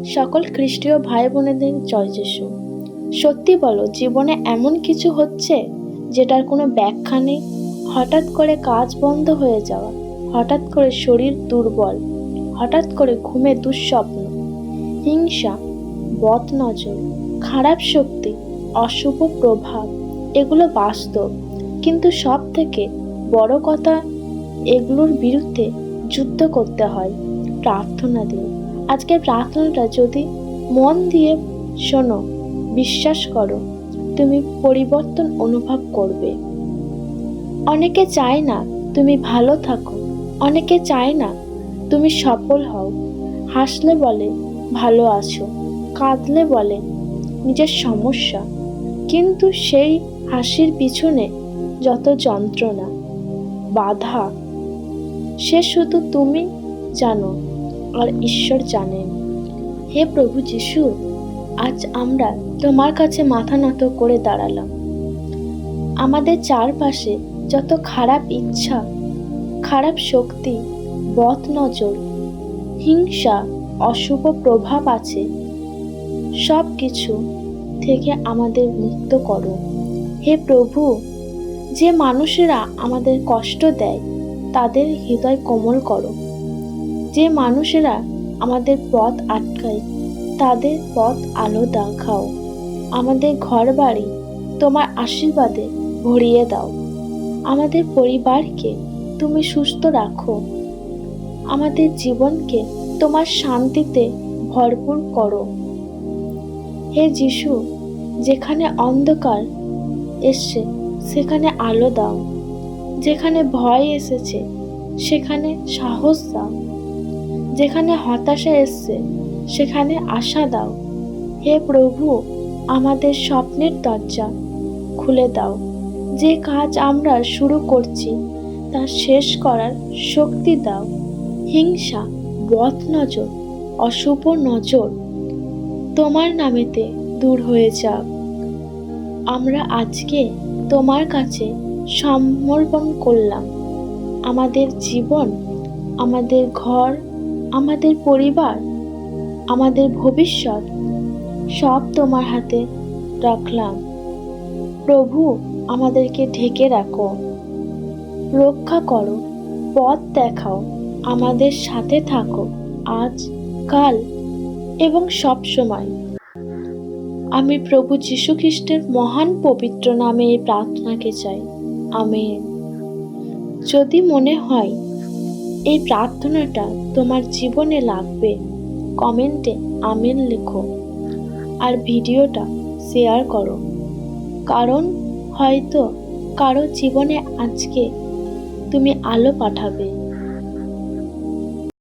সকল খ্রিস্টীয় ভাই বোনেদের জয় যিশু। সত্যি বলো, জীবনে এমন কিছু হচ্ছে যেটার কোনো ব্যাখ্যা নেই? হঠাৎ করে কাজ বন্ধ হয়ে যাওয়া, হঠাৎ করে শরীর দুর্বল, হঠাৎ করে ঘুমে দুঃস্বপ্ন, হিংসা, বদনজর, খারাপ শক্তি, অশুভ প্রভাব, এগুলো বাস্তব। কিন্তু সব থেকে বড় কথা, এগুলোর বিরুদ্ধে যুদ্ধ করতে হয় প্রার্থনা দিয়ে। আজকের প্রার্থনাটা যদি মন দিয়ে শোনো, বিশ্বাস করো, তুমি পরিবর্তন অনুভব করবে। অনেকে চায় না তুমি ভালো থাকো, অনেকে চায় না তুমি সফল হও। হাসলে বলে ভালো আছো, কাঁদলে বলে নিজের সমস্যা। কিন্তু সেই হাসির পিছনে যত যন্ত্রণা, বাধা, সে শুধু তুমি জানো আর ঈশ্বর জানেন। হে প্রভু যিশু, আজ আমরা তোমার কাছে মাথা নত করে দাঁড়ালাম। আমাদের চারপাশে যত খারাপ ইচ্ছা, খারাপ শক্তি, বদনজর, হিংসা, অশুভ প্রভাব আছে, সব কিছু থেকে আমাদের মুক্ত করো। হে প্রভু, যে মানুষেরা আমাদের কষ্ট দেয় তাদের হৃদয় কোমল করো। যে মানুষেরা আমাদের পথ আটকায় তাদের পথ আলো দেখাও। আমাদের ঘর বাড়ি তোমার আশীর্বাদে ভরিয়ে দাও। আমাদের পরিবারকে তুমি সুস্থ রাখো। আমাদের জীবনকে তোমার শান্তিতে ভরপুর করো। হে যিশু, যেখানে অন্ধকার এসছে সেখানে আলো দাও, যেখানে ভয় এসেছে সেখানে সাহস দাও, যেখানে হতাশা এসছে সেখানে আশা দাও। হে প্রভু, আমাদের স্বপ্নের দরজা খুলে দাও। যে কাজ আমরা শুরু করছি তা শেষ করার শক্তি দাও। হিংসা, বদনজর, অশুভ নজর তোমার নামেতে দূর হয়ে যাক। আমরা আজকে তোমার কাছে সমর্পণ করলাম। আমাদের জীবন, আমাদের ঘর, আমাদের পরিবার, আমাদের ভবিষ্যৎ সব তোমার হাতে রাখলাম। প্রভু, আমাদেরকে ঢেকে রাখো, রক্ষা করো, পথ দেখাও, আমাদের সাথে থাকো আজ, কাল এবং সব সময়। আমি প্রভু যীশু খ্রিস্টের মহান পবিত্র নামে এই প্রার্থনাকে চাই। আমেন। যদি মনে হয় এই প্রার্থনাটা তোমার জীবনে লাগবে, কমেন্টে আমেন লেখো আর ভিডিওটা শেয়ার করো। কারণ হয়তো কারো জীবনে আজকে তুমি আলো পাঠাবে।